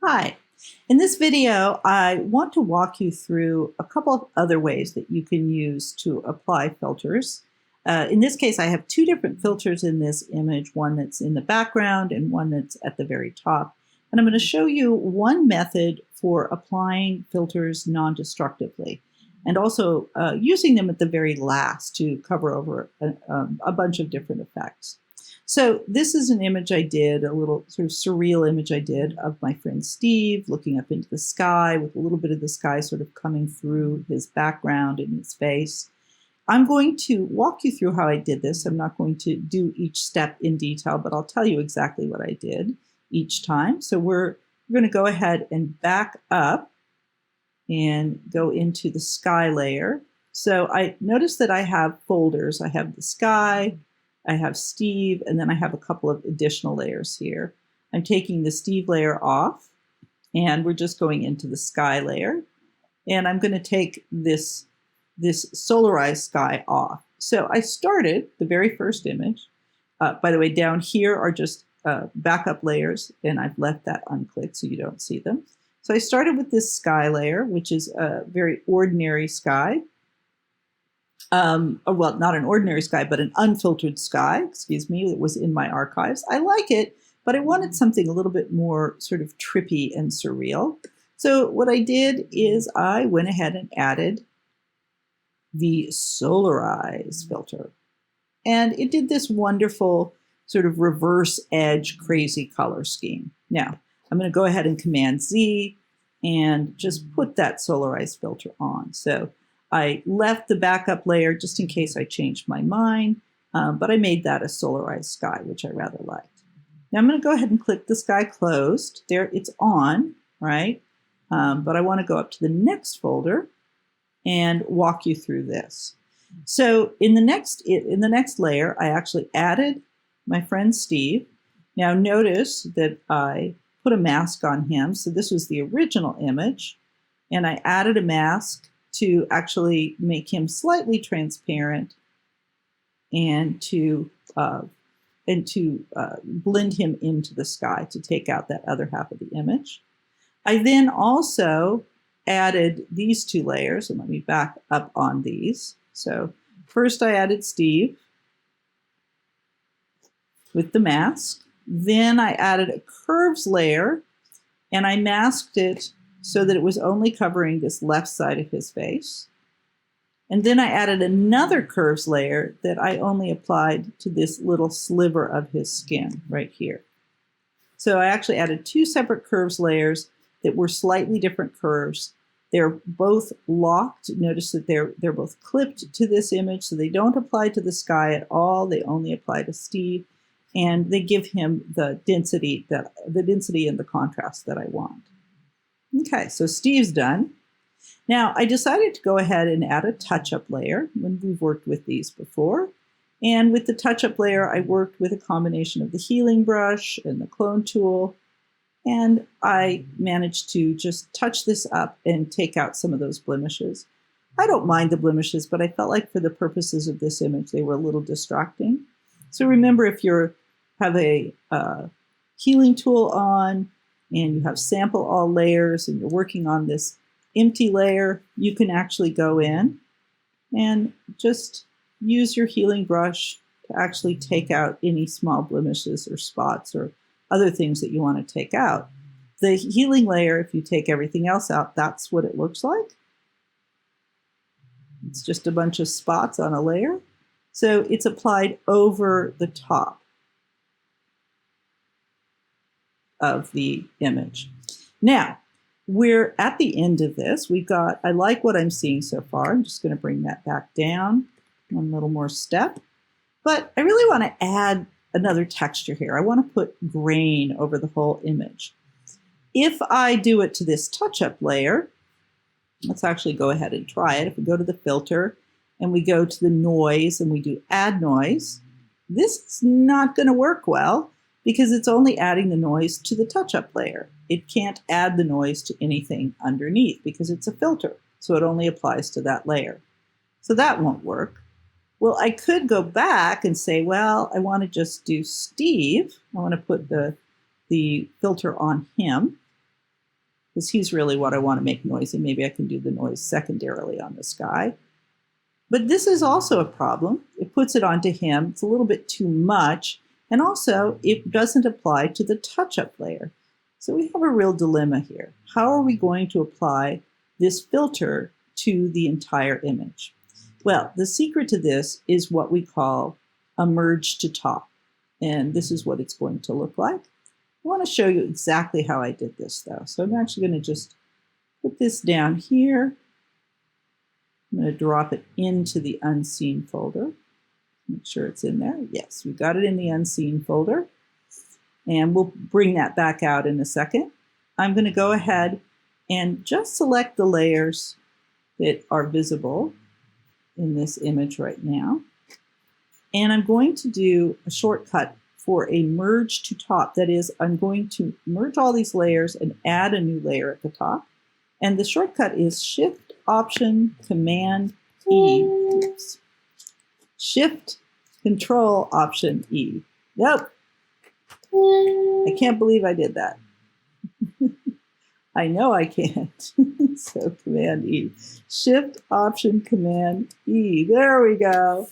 Hi. In this video, I want to walk you through a couple of other ways that you can use to apply filters. In this case, I have two different filters in this image, one that's in the background and one that's at the very top. And I'm going to show you one method for applying filters non-destructively and also using them at the very last to cover over a bunch of different effects. So this is an image I did, a little sort of surreal image I did of my friend Steve looking up into the sky with a little bit of the sky sort of coming through his background and his face. I'm going to walk you through how I did this. I'm not going to do each step in detail, but I'll tell you exactly what I did each time. So we're going to go ahead and back up and go into the sky layer. So I notice that I have folders. I have the sky, I have Steve, and then I have a couple of additional layers here. I'm taking the Steve layer off, and we're just going into the sky layer. And I'm going to take this solarized sky off. So I started the very first image. By the way, down here are just backup layers, and I've left that unclicked so you don't see them. So I started with this sky layer, which is a very ordinary sky. Well, not an ordinary sky, but an unfiltered sky, excuse me, that was in my archives. I like it, but I wanted something a little bit more sort of trippy and surreal. So what I did is I went ahead and added the Solarize filter. And it did this wonderful sort of reverse edge crazy color scheme. Now, I'm going to go ahead and Command Z and just put that Solarize filter on. So I left the backup layer just in case I changed my mind, but I made that a solarized sky, which I rather liked. Now I'm going to go ahead and click the sky closed. There, it's on, right? But I want to go up to the next folder and walk you through this. So in the next layer, I actually added my friend Steve. Now notice that I put a mask on him. So this was the original image, and I added a mask to actually make him slightly transparent and to blend him into the sky to take out that other half of the image. I then also added these two layers, and let me back up on these. So first I added Steve with the mask. Then I added a curves layer, and I masked it so that it was only covering this left side of his face. And then I added another curves layer that I only applied to this little sliver of his skin right here. So I actually added two separate curves layers that were slightly different curves. They're both locked. Notice that they're both clipped to this image, so they don't apply to the sky at all. They only apply to Steve, and they give him the density and the contrast that I want. Okay, so Steve's done. Now I decided to go ahead and add a touch-up layer when we've worked with these before. And with the touch-up layer, I worked with a combination of the healing brush and the clone tool. And I managed to just touch this up and take out some of those blemishes. I don't mind the blemishes, but I felt like for the purposes of this image, they were a little distracting. So remember, if you have a healing tool on and you have sample all layers and you're working on this empty layer, you can actually go in and just use your healing brush to actually take out any small blemishes or spots or other things that you want to take out. The healing layer, if you take everything else out, that's what it looks like. It's just a bunch of spots on a layer. So it's applied over the top of the image. Now, we're at the end of this. I like what I'm seeing so far. I'm just going to bring that back down one little more step. But I really want to add another texture here. I want to put grain over the whole image. If I do it to this touch-up layer, let's actually go ahead and try it. If we go to the filter and we go to the noise and we do add noise, this is not going to work well because it's only adding the noise to the touch-up layer. It can't add the noise to anything underneath because it's a filter, so it only applies to that layer. So that won't work. Well, I could go back and say, well, I want to just do Steve. I want to put the filter on him. because he's really what I want to make noisy. Maybe I can do the noise secondarily on the sky. But this is also a problem. It puts it onto him. It's a little bit too much. And also, it doesn't apply to the touch-up layer. So we have a real dilemma here. How are we going to apply this filter to the entire image? Well, the secret to this is what we call a merge to top. And this is what it's going to look like. I want to show you exactly how I did this, though. So I'm actually going to just put this down here. I'm going to drop it into the unseen folder. Make sure it's in there. Yes, we got it in the unseen folder. And we'll bring that back out in a second. I'm going to go ahead and just select the layers that are visible in this image right now. And I'm going to do a shortcut for a merge to top. That is, I'm going to merge all these layers and add a new layer at the top. And the shortcut is Shift, Option, Command, E. Oops. Shift, Control, Option, E. Nope. I can't believe I did that. I know I can't. So Command E. Shift, Option, Command E. There we go.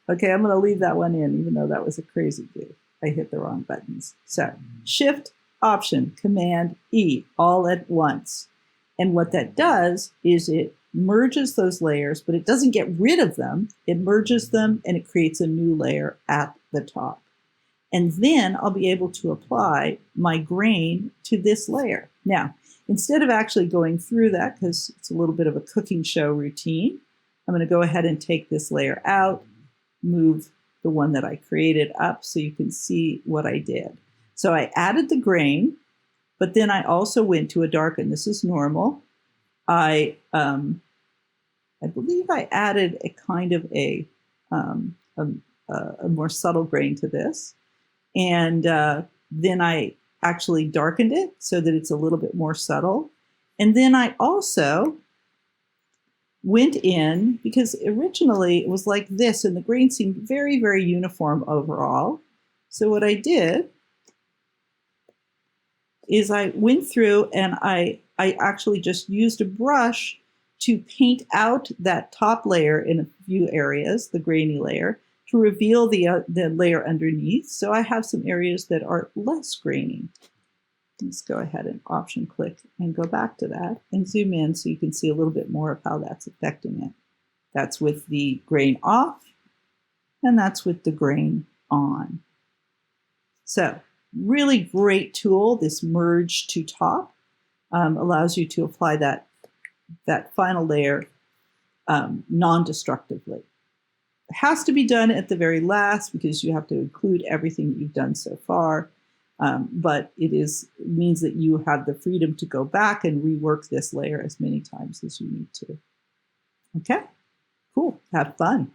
Okay, I'm going to leave that one in, even though that was a crazy goof. I hit the wrong buttons. So Shift, Option, Command E, all at once. And what that does is it merges those layers, but it doesn't get rid of them. It merges them and it creates a new layer at the top. And then I'll be able to apply my grain to this layer. Now, instead of actually going through that, because it's a little bit of a cooking show routine, I'm going to go ahead and take this layer out, move the one that I created up so you can see what I did. So I added the grain, but then I also went to a darken. This is normal. I believe I added a kind of a more subtle grain to this. And then I actually darkened it so that it's a little bit more subtle. And then I also went in, because originally it was like this, and the grain seemed very, very uniform overall. So what I did is I went through and I actually just used a brush to paint out that top layer in a few areas, the grainy layer, to reveal the layer underneath. So I have some areas that are less grainy. Let's go ahead and option click and go back to that and zoom in so you can see a little bit more of how that's affecting it. That's with the grain off, and that's with the grain on. So really great tool, this merge to top. Allows you to apply that final layer non-destructively. It has to be done at the very last because you have to include everything that you've done so far. But it means that you have the freedom to go back and rework this layer as many times as you need to. Okay, cool. Have fun.